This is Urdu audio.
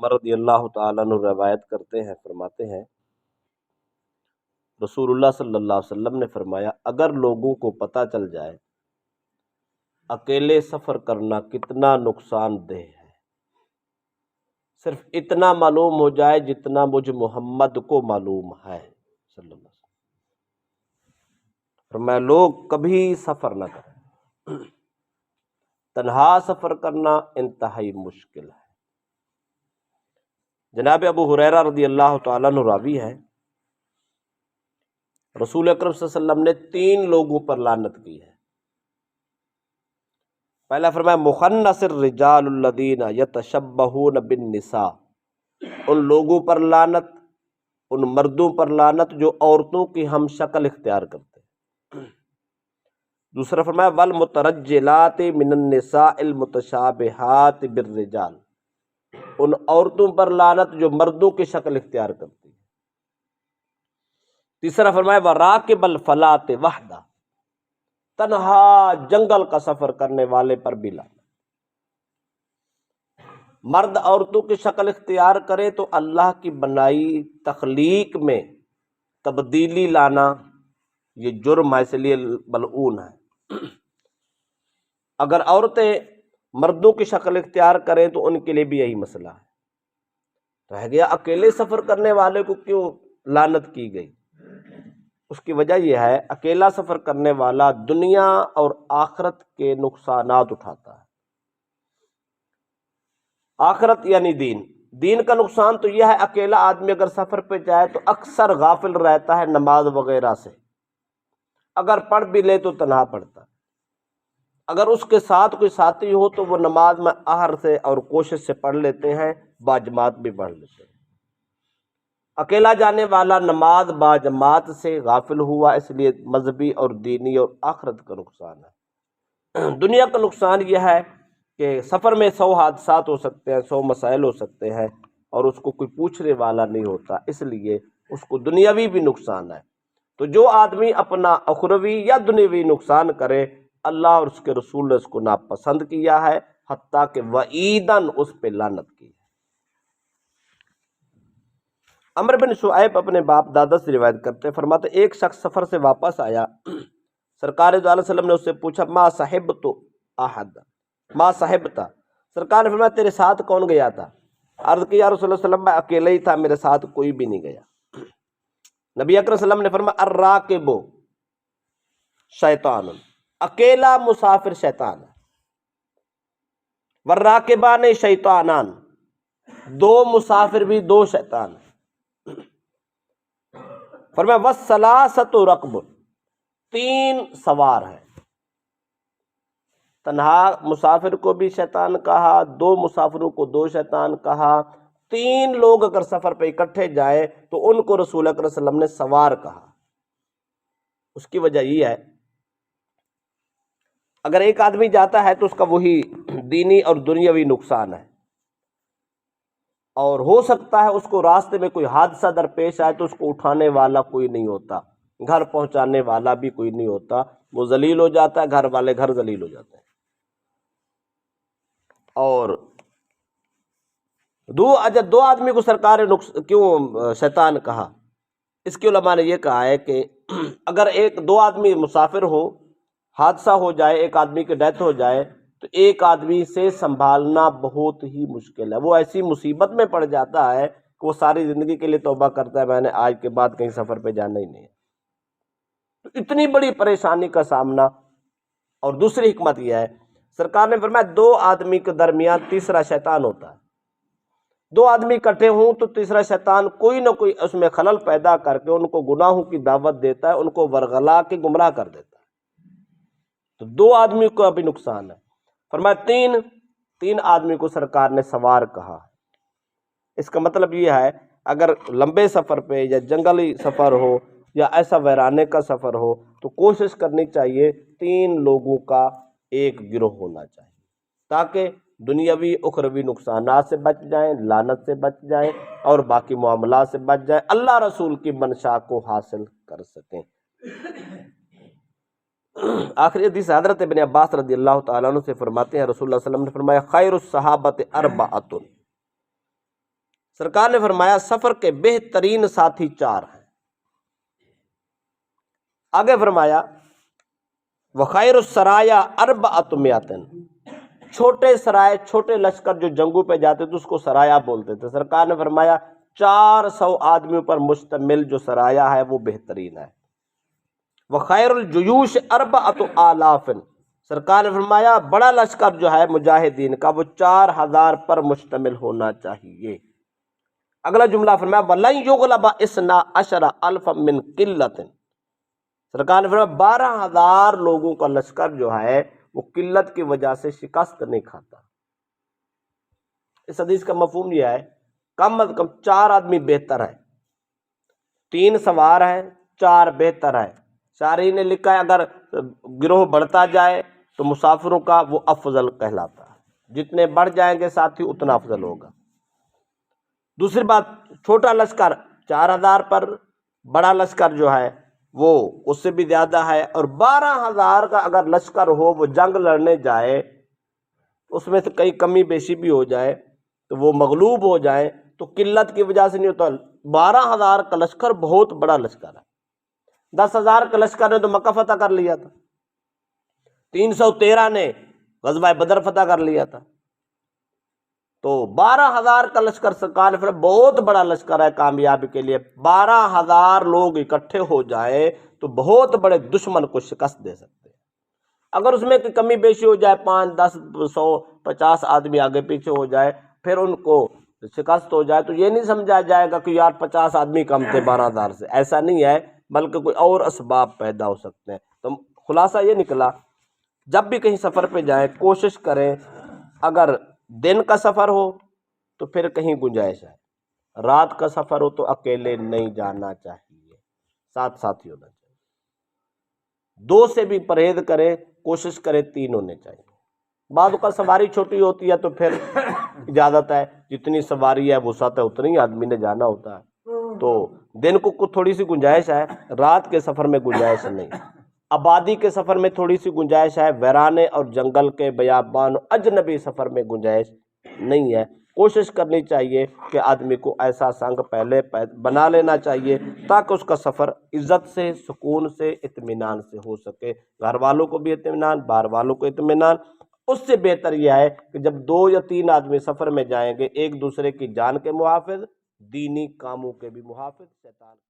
عمر رضی اللہ تعالیٰ عنہ روایت کرتے ہیں، فرماتے ہیں رسول اللہ صلی اللہ علیہ وسلم نے فرمایا، اگر لوگوں کو پتہ چل جائے اکیلے سفر کرنا کتنا نقصان دہ ہے، صرف اتنا معلوم ہو جائے جتنا مجھ محمد کو معلوم ہے صلی اللہ علیہ وسلم، فرمایا لوگ کبھی سفر نہ کریں، تنہا سفر کرنا انتہائی مشکل ہے۔ جناب ابو ہریرہ رضی اللہ تعالیٰ عنہ راوی ہے، رسول اکرم صلی اللہ علیہ وسلم نے 3 لوگوں پر لعنت کی ہے۔ پہلا فرمایا مخنث الرجال الذین یتشبہون بالنساء، ان لوگوں پر لعنت، ان مردوں پر لعنت جو عورتوں کی ہم شکل اختیار کرتے ہیں۔ دوسرا فرمایا والمترجلات من النساء المتشابہات بالرجال، ان عورتوں پر لعنت جو مردوں کی شکل اختیار کرتی ہیں۔ تیسرا فرمایا وراکب الفلاۃ وحدہ، تنہا جنگل کا سفر کرنے والے پر بھی لعنت۔ مرد عورتوں کی شکل اختیار کرے تو اللہ کی بنائی تخلیق میں تبدیلی لانا یہ جرم ہے، اس لیے ملعون ہے۔ اگر عورتیں مردوں کی شکل اختیار کریں تو ان کے لیے بھی یہی مسئلہ ہے۔ رہ گیا اکیلے سفر کرنے والے کو کیوں لعنت کی گئی؟ اس کی وجہ یہ ہے اکیلا سفر کرنے والا دنیا اور آخرت کے نقصانات اٹھاتا ہے۔ آخرت یعنی دین کا نقصان تو یہ ہے اکیلا آدمی اگر سفر پہ جائے تو اکثر غافل رہتا ہے نماز وغیرہ سے، اگر پڑھ بھی لے تو تنہا پڑھتا ہے۔ اگر اس کے ساتھ کوئی ساتھی ہو تو وہ نماز میں آہر سے اور کوشش سے پڑھ لیتے ہیں، باجماعت بھی پڑھ لیتے ہیں۔ اکیلا جانے والا نماز باجماعت سے غافل ہوا، اس لیے مذہبی اور دینی اور آخرت کا نقصان ہے۔ دنیا کا نقصان یہ ہے کہ سفر میں 100 حادثات ہو سکتے ہیں، 100 مسائل ہو سکتے ہیں اور اس کو کوئی پوچھنے والا نہیں ہوتا، اس لیے اس کو دنیاوی بھی نقصان ہے۔ تو جو آدمی اپنا اخروی یا دنیاوی نقصان کرے، اللہ اور اس کے رسول نے اس کو ناپسند کیا ہے، حتیٰ کہ وعیداً اس پہ لعنت کی ہے۔ عمر بن شعیب اپنے باپ دادا سے روایت کرتے ہیں، فرماتے ایک شخص سفر سے واپس آیا، سرکار صلی اللہ علیہ وسلم نے اس سے پوچھا ما صحبت احد، ما صحبتا، سرکار نے فرمایا تیرے ساتھ کون گیا تھا؟ عرض کی یا رسول اللہ صلی اللہ علیہ وسلم میں اکیلا ہی تھا، میرے ساتھ کوئی بھی نہیں گیا۔ نبی اکرم صلی اللہ علیہ وسلم نے فرمایا الراکب شیطان، اکیلا مسافر شیطان ہے، والراکبان شیطانان، 2 مسافر بھی 2 شیطان ہیں۔ فرمایا والثلاثۃ رکب، 3 سوار ہیں۔ تنہا مسافر کو بھی شیطان کہا، 2 مسافروں کو 2 شیطان کہا، 3 لوگ اگر سفر پہ اکٹھے جائے تو ان کو رسول اکرم صلی اللہ علیہ وسلم نے سوار کہا۔ اس کی وجہ یہ ہے اگر ایک آدمی جاتا ہے تو اس کا وہی دینی اور دنیاوی نقصان ہے، اور ہو سکتا ہے اس کو راستے میں کوئی حادثہ درپیش آئے تو اس کو اٹھانے والا کوئی نہیں ہوتا، گھر پہنچانے والا بھی کوئی نہیں ہوتا، وہ ذلیل ہو جاتا ہے، گھر والے گھر ذلیل ہو جاتے ہیں۔ اور 2 آدمی کو سرکار نے کیوں شیطان کہا؟ اس کے علماء نے یہ کہا ہے کہ اگر 2 آدمی مسافر ہو، حادثہ ہو جائے، ایک آدمی کی ڈیتھ ہو جائے تو ایک آدمی سے سنبھالنا بہت ہی مشکل ہے، وہ ایسی مصیبت میں پڑ جاتا ہے کہ وہ ساری زندگی کے لیے توبہ کرتا ہے میں نے آج کے بعد کہیں سفر پہ جانا ہی نہیں ہے۔ تو اتنی بڑی پریشانی کا سامنا۔ اور دوسری حکمت یہ ہے سرکار نے فرمایا 2 آدمی کے درمیان تیسرا شیطان ہوتا ہے، 2 آدمی اکٹھے ہوں تو تیسرا شیطان کوئی نہ کوئی اس میں خلل پیدا کر کے ان کو گناہوں کی دعوت دیتا ہے، ان کو ورغلا کے گمراہ کر دیتا ہے۔ تو 2 آدمی کو بھی نقصان ہے۔ فرمایا 3 آدمی کو سرکار نے سوار کہا۔ اس کا مطلب یہ ہے اگر لمبے سفر پہ یا جنگلی سفر ہو یا ایسا ویرانے کا سفر ہو تو کوشش کرنی چاہیے 3 لوگوں کا ایک گروہ ہونا چاہیے، تاکہ دنیاوی اخروی نقصانات سے بچ جائیں، لعنت سے بچ جائیں اور باقی معاملات سے بچ جائیں، اللہ رسول کی منشا کو حاصل کر سکیں۔ آخری حدیث حضرت ابن عباس رضی اللہ تعالیٰ عنہ سے فرماتے ہیں رسول اللہ صلی اللہ علیہ وسلم نے فرمایا خیر الصحابۃ 4، سرکار نے فرمایا سفر کے بہترین ساتھی 4 ہیں۔ آگے فرمایا وخیر السرایا 400، چھوٹے سرائے، چھوٹے لشکر جو جنگوں پہ جاتے تھے اس کو سرایا بولتے تھے۔ سرکار نے فرمایا 400 آدمیوں پر مشتمل جو سرایا ہے وہ بہترین ہے۔ وخیر الجیوش 4000، سرکار نے فرمایا بڑا لشکر جو ہے مجاہدین کا وہ 4000 پر مشتمل ہونا چاہیے۔ اگلا جملہ فرمایا وَلَن يُغْلَبَ 12,000 مِّن قِلَّةٍ، سرکار نے فرمایا 12000 لوگوں کا لشکر جو ہے وہ قلت کی وجہ سے شکست نہیں کھاتا۔ اس حدیث کا مفہوم یہ ہے کم از کم 4 آدمی بہتر ہے، 3 سوار ہے، 4 بہتر ہے۔ شارحی نے لکھا ہے اگر گروہ بڑھتا جائے تو مسافروں کا وہ افضل کہلاتا ہے، جتنے بڑھ جائیں گے ساتھی اتنا افضل ہوگا۔ دوسری بات چھوٹا لشکر 4000 پر، بڑا لشکر جو ہے وہ اس سے بھی زیادہ ہے، اور 12000 کا اگر لشکر ہو وہ جنگ لڑنے جائے اس میں سے کئی کمی بیشی بھی ہو جائے تو وہ مغلوب ہو جائے تو قلت کی وجہ سے نہیں ہوتا۔ 12000 کا لشکر بہت بڑا لشکر ہے۔ 10000 کا لشکر نے تو مکہ فتح کر لیا تھا، 313 نے غزوہ بدر فتح کر لیا تھا، تو 12000 کا لشکر سرکار نے فرمایا بہت بڑا لشکر ہے کامیابی کے لیے۔ 12000 لوگ اکٹھے ہو جائیں تو بہت بڑے دشمن کو شکست دے سکتے ہیں۔ اگر اس میں کوئی کمی بیشی ہو جائے، 5 10 100 50 آدمی آگے پیچھے ہو جائے پھر ان کو شکست ہو جائے تو یہ نہیں سمجھا جائے گا کہ یار 50 آدمی کم تھے 12000 سے، ایسا نہیں ہے، بلکہ کوئی اور اسباب پیدا ہو سکتے ہیں۔ تو خلاصہ یہ نکلا جب بھی کہیں سفر پہ جائیں کوشش کریں اگر دن کا سفر ہو تو پھر کہیں گنجائش ہے، رات کا سفر ہو تو اکیلے نہیں جانا چاہیے، ساتھ ساتھی ہونا چاہیے۔ 2 سے بھی پرہیز کریں، کوشش کریں 3 ہونے چاہیے۔ بعض اوقات سواری چھوٹی ہوتی ہے تو پھر اجازت ہے جتنی سواری ہے وسعت ہے اتنی آدمی نے جانا ہوتا ہے، تو دن کو تھوڑی سی گنجائش ہے، رات کے سفر میں گنجائش نہیں۔ آبادی کے سفر میں تھوڑی سی گنجائش ہے، ویرانے اور جنگل کے بیابان اجنبی سفر میں گنجائش نہیں ہے۔ کوشش کرنی چاہیے کہ آدمی کو ایسا سنگ پہلے بنا لینا چاہیے تاکہ اس کا سفر عزت سے، سکون سے، اطمینان سے ہو سکے، گھر والوں کو بھی اطمینان، باہر والوں کو اطمینان۔ اس سے بہتر یہ ہے کہ جب 2 یا 3 آدمی سفر میں جائیں گے ایک دوسرے کی جان کے محافظ، دینی کاموں کے بھی محافظ، شیطان